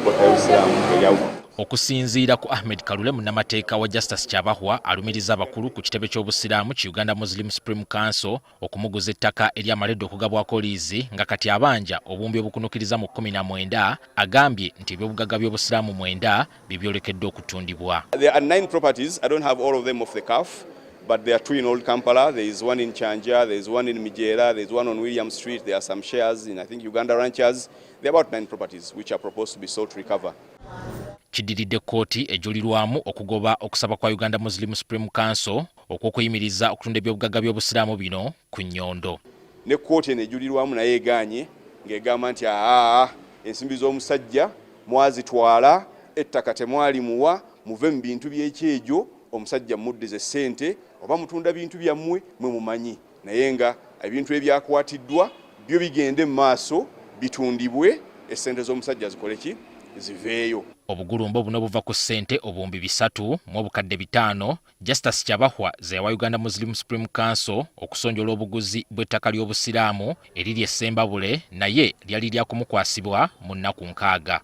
kkoota y'obusiraamu eryawo. Okusinziira ku Ahmed Kalule munnamateeka wa Justice Kyabahwa alumiriza abakulu ku kitebe ky'obusiraamu ki Uganda Muslim Supreme Council okumuguza ettaka eryamaledde okugabwako liizi nga kati abanja obumbi obukunukiriza mu 19 agambye nti ebyobugagga by'obusiraamu 9 bibyolekedde okutundibwa. There are 9 properties. I don't have all of them off the cuff, but there are 2 in Old Kampala. There is 1 in Chanja, there is 1 in Mijera, there is 1 on William Street. There are some shares in, I think, Uganda Ranchers. There are about 9 properties which are proposed to be sold to recover. Kidiridde Kooti ejulirwamu okugoba okusaba kwa Uganda Muslim Supreme Council okw'okuyimiriza okutunda ebyobugagga by'obusiraamu bino ku nnyondo. Ne Kooti eno ejulirwamu naye egaanye ng'egamba nti ensimbi z'omusajja mwazitwala, ettaka temwalimuwa, muve mu bintu by'ekyejo, omusajja muddize ssente oba mutunda bintu byammwe mwe mumanyi, naye nga ebintu ebyakwatiddwa byo bigende mu maaso bitundibwe, essente z'omusajja zikole ki? Ziveeyo. Obugulumbo buno buva ku ssente obumbi 3 mu obukadde 5 Justice Kyabahwa ze wa Uganda Muslim Supreme Council okusonjola obuguzi bw'ettaka ly'obusiraamu eriri e Ssembabule naye lyali lyakumukwasibwa mu nnaku 6.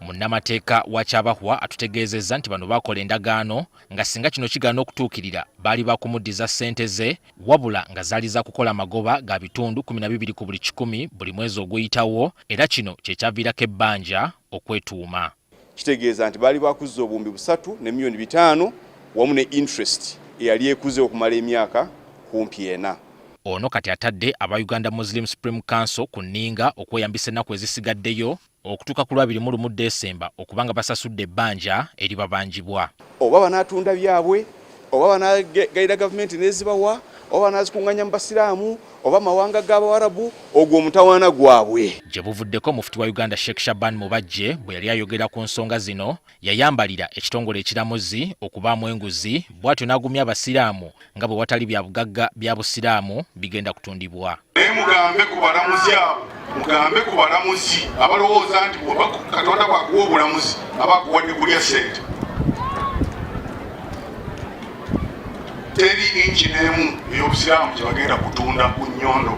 Munnamateeka wa Kyabahwa atutegeezezza nti bano bakola endagaano nga singa kino kigaana okutuukirira baali bakumuddiza ssente ze wabula nga zaali za kukola magoba ga bitundu 12 ku buli 100 buli mwezi oguyitawo era kino kye kyaviirako ebbanja okwetuuma. Kitegeeza nti baali bakuzza obumbi 3 ne milioni 5 wamu ne interest eyali ekuze okumala emyaka kumpi 4. Ono kati atadde aba Uganda Muslim Supreme Council ku nninga okweyambisa ennaku ezisigaddeyo okutuuka ku 21 Desemba okubanga basasudde ebbanja eri babanjibwa. Oba banaatunda byabwe, oba banagayira gavumenti n'ezibawa, oba banazikunganya mu basiraamu, oba mawanga g'Abawarabu, ogwo omutawaana gwabwe. Gye buvuddeko Mufti wa Uganda Sheikh Shaban Mubajje bwe yali ayogera ku nsonga zino yayambalira ekitongole ekiramuzi okubaamu enguzi bw'atyo n'agumya abasiraamu nga bwe watali bya bugagga bya busiraamu bigenda kutundibwa. Mugambe ku balamuzi abalowooza nti Katonda bw'akuwa obulamuzi abakuwadde kulya ssente. Teri inchi n'emu ey'obusiraamu kye bagenda kutunda ku nnyondo.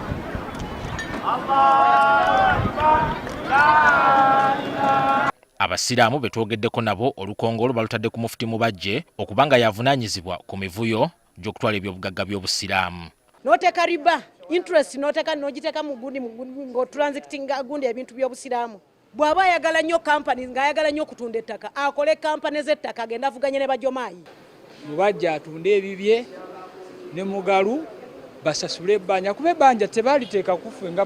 Abasiraamu betwogeddeko nabo olukongolo balutadde ku Mufti Mubajje okubanga yavunaanyizibwa ku mivuyo gy'okutwala ebyobugagga by'obusiraamu. Noteka riba, interest noteka nogiteka mugundi ngo transacting gundi ebintu by'obusiraamu. Bw'aba ayagala nnyo companies ng'ayagala nnyo okutunda ettaka, akole companies z'ettaka agenda avuganye ne bajomayi. Mubajja atunde ebibye ne mugalu basasule ebbanja kuba ebbanja tebaliteeka kufe nga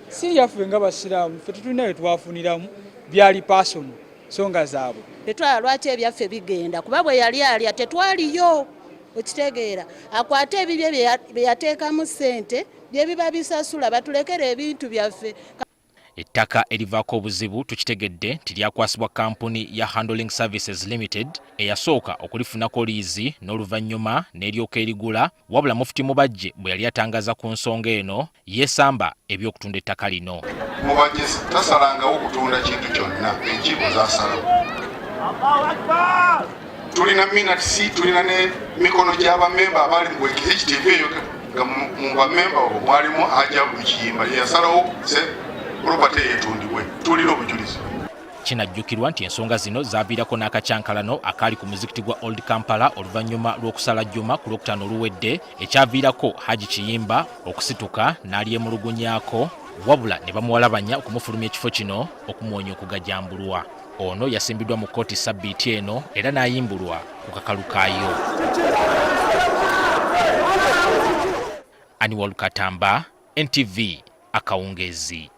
si yaffe nga basiraamu ffe tetulina bye twafuniramu byali personal songa zaabwe. Tetwala lwaki ebyaffe bigenda kuba bwe yali alya tetwaliyo. Okitegeera akwate ebibye bye yateekamu ssente bye biba bisasula batulekera ebintu byaffe. Ettaka erivaako obuzibu tukitegedde nti lyakwasibwa kampuni ya Handling Services Limited eyasooka okulifunako liizi n'oluvannyuma n'eryoka erigula wabula Mufti Mubajje bwe yali atangaza ku nsonga eno yeesamba eby'okutunda ettaka lino. Mubajje tasalangawo okutunda kintu kyonna, enkiiko zaasalawo. Tulina minutes, tulina ne mikono gy'abamemba abali mu executive eyo nga mu bamemba obwo mwalimu Ajabu Kiyimba yasalawo property yetundibwe. Tulina obujulizi. Kinajjukirwa nti ensonga zino zaaviirako n'akacyankalano akaali ku muzikiti gwa Old Kampala oluvannyuma lw'okusala Juma ku Lwokutaano oluwedde ekyaviirako Haji Kiyimba okusituka n'alyemulugunyaako wabula ne bamuwalabanya okumufulumya ekifo kino okumuwonya okugajambulwa. Ono yasimbiddwa mu Kooti Sabbiiti eno era n'ayimbulwa ku kakalu kaayo. Aniwal Katamba, NTV, Akawungezi.